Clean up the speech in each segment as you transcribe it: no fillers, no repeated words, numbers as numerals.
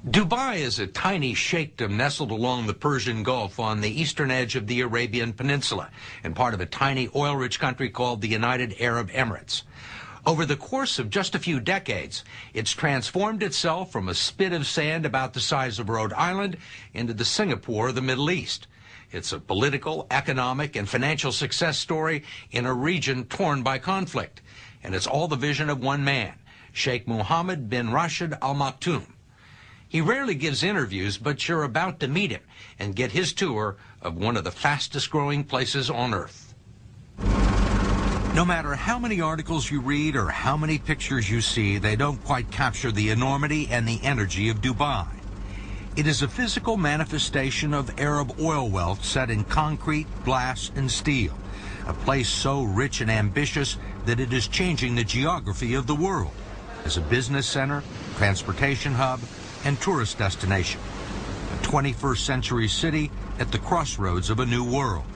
Dubai is a tiny sheikhdom nestled along the Persian Gulf on the eastern edge of the Arabian Peninsula and part of a tiny oil-rich country called the United Arab Emirates. Over the course of just a few decades, it's transformed itself from a spit of sand about the size of Rhode Island into the Singapore of the Middle East. It's a political, economic, and financial success story in a region torn by conflict. And it's all the vision of one man, Sheikh Mohammed bin Rashid Al Maktoum. He rarely gives interviews, but you're about to meet him and get his tour of one of the fastest growing places on earth. No matter how many articles you read or how many pictures you see, they don't quite capture the enormity and the energy of Dubai. It is a physical manifestation of Arab oil wealth set in concrete, glass, and steel, a place so rich and ambitious that it is changing the geography of the world as a business center, transportation hub, and tourist destination, a 21st century city at the crossroads of a new world.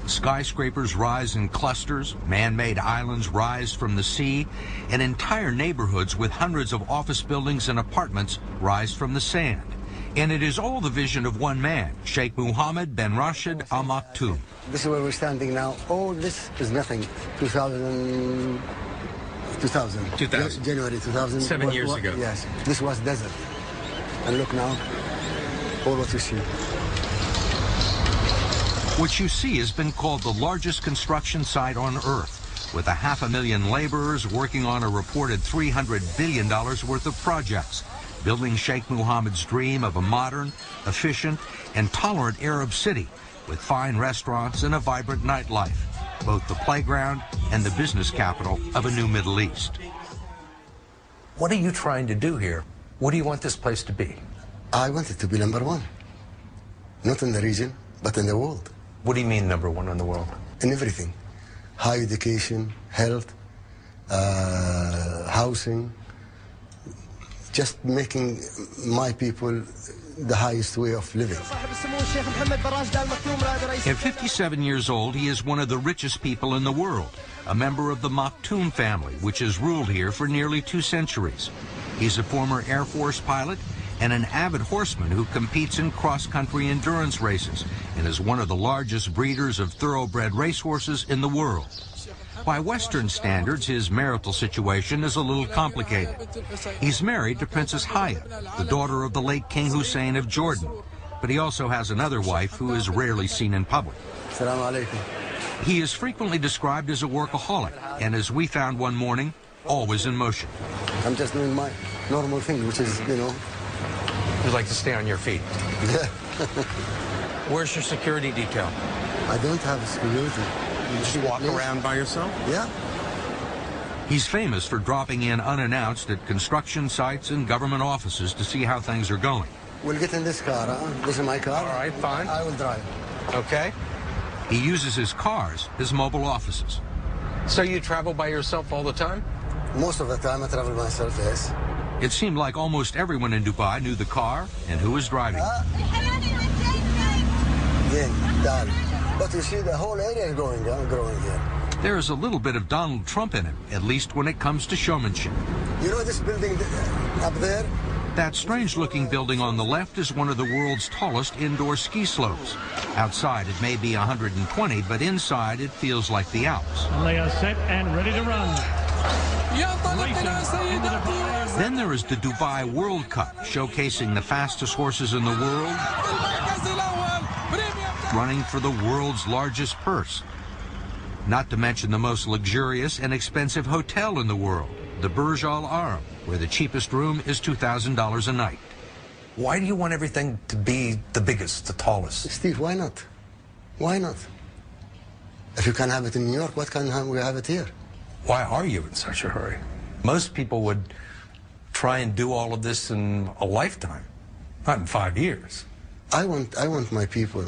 Skyscrapers rise in clusters, man-made islands rise from the sea, and entire neighborhoods with hundreds of office buildings and apartments rise from the sand. And it is all the vision of one man, Sheikh Mohammed bin Rashid Al Maktoum. This is where we're standing now. All this is nothing. 2000. January 2000. 7 years ago. Yes. This was desert. And look now, all what you see. What you see has been called the largest construction site on Earth, with 500,000 laborers working on a reported $300 billion worth of projects, building Sheikh Mohammed's dream of a modern, efficient, and tolerant Arab city with fine restaurants and a vibrant nightlife, both the playground and the business capital of a new Middle East. What are you trying to do here? What do you want this place to be? I want it to be number one. Not in the region, but in the world. What do you mean number one in the world? In everything. High education, health, housing, just making my people the highest way of living. At 57 years old, he is one of the richest people in the world, a member of the Maktoum family, which has ruled here for nearly 2 centuries. He's a former Air Force pilot and an avid horseman who competes in cross-country endurance races and is one of the largest breeders of thoroughbred racehorses in the world. By Western standards, his marital situation is a little complicated. He's married to Princess Hayat, the daughter of the late King Hussein of Jordan, but he also has another wife who is rarely seen in public. Assalamu alaikum. He is frequently described as a workaholic, and as we found one morning, always in motion. I'm just doing my normal thing, which is, you know. You like to stay on your feet? Yeah. Where's your security detail? I don't have security. You just walk around by yourself? Yeah. He's famous for dropping in unannounced at construction sites and government offices to see how things are going. We'll get in this car, huh? This is my car. All right, fine. I will drive. Okay. He uses his cars as mobile offices. So you travel by yourself all the time? Most of the time I travel myself, yes. It seemed like almost everyone in Dubai knew the car and who was driving. Yeah, but you see the whole area is growing here. There is a little bit of Donald Trump in him, at least when it comes to showmanship. You know this building up there? That strange-looking building on the left is one of the world's tallest indoor ski slopes. Outside, it may be 120, but inside, it feels like the Alps. And they are set and ready to run. Then there is the Dubai World Cup, showcasing the fastest horses in the world, running for the world's largest purse. Not to mention the most luxurious and expensive hotel in the world, the Burj Al Arab, where the cheapest room is $2,000 a night. Why do you want everything to be the biggest, the tallest? Steve, why not? Why not? If you can have it in New York, what can we have it here? Why are you in such a hurry? Most people would try and do all of this in a lifetime, not in 5 years. I want my people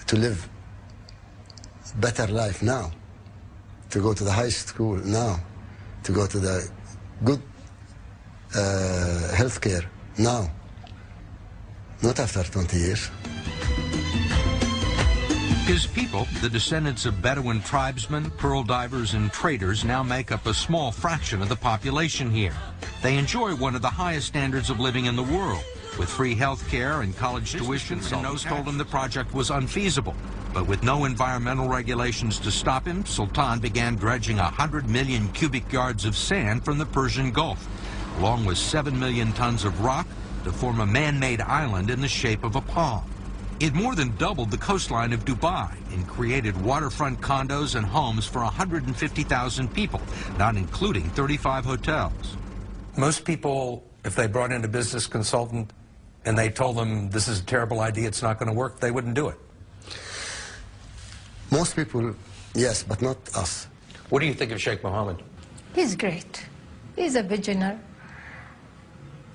to live better life now, to go to the high school now, to go to the good health care now, not after 20 years. His people, the descendants of Bedouin tribesmen, pearl divers, and traders, now make up a small fraction of the population here. They enjoy one of the highest standards of living in the world, With free health care and college tuition, Nos told him the project was unfeasible. But with no environmental regulations to stop him, Sultan began dredging 100 million cubic yards of sand from the Persian Gulf, along with 7 million tons of rock, to form a man-made island in the shape of a palm. It more than doubled the coastline of Dubai and created waterfront condos and homes for 150,000 people, not including 35 hotels. Most people, if they brought in a business consultant and they told them this is a terrible idea, it's not going to work, they wouldn't do it. Most people, yes, but not us. What do you think of Sheikh Mohammed? He's great. He's a visionary,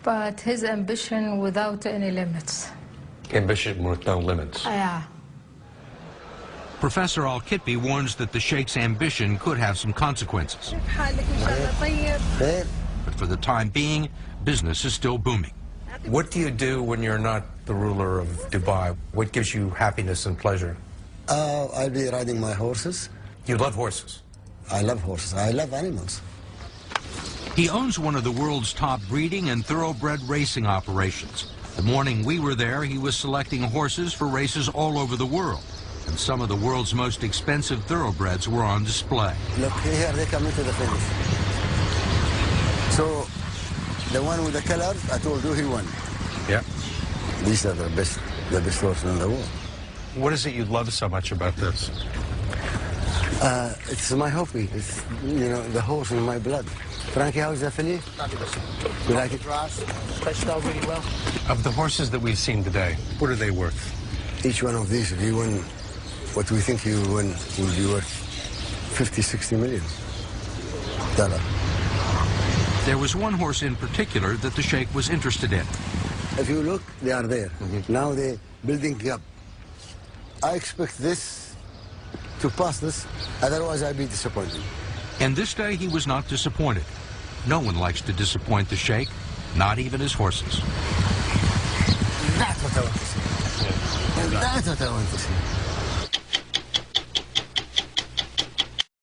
but his ambition without any limits. Ambition with no limits. Yeah. Professor Al-Kitbi warns that the Sheikh's ambition could have some consequences. But for the time being, business is still booming. What do you do when you're not the ruler of Dubai? What gives you happiness and pleasure? I'll be riding my horses. You love horses. I love horses. I love animals. He owns one of the world's top breeding and thoroughbred racing operations. The morning we were there, he was selecting horses for races all over the world. And some of the world's most expensive thoroughbreds were on display. Look, here they come into the finish. So, the one with the color, I told you he won. Yeah. These are the best horses in the world. What is it you love so much about this? It's my hobby. It's, you know, the horse in my blood. Frankie, how's the filly? You like it? Stretched out really well. Of the horses that we've seen today, what are they worth? Each one of these, if you win what we think you win, will be worth 50, 60 million $. There was one horse in particular that the Sheikh was interested in. If you look, they are there. Now they're building up. I expect this to pass this, otherwise I'll be disappointed. And this day he was not disappointed. No one likes to disappoint the Sheikh, not even his horses. That's what I want to see. That's what I want to see.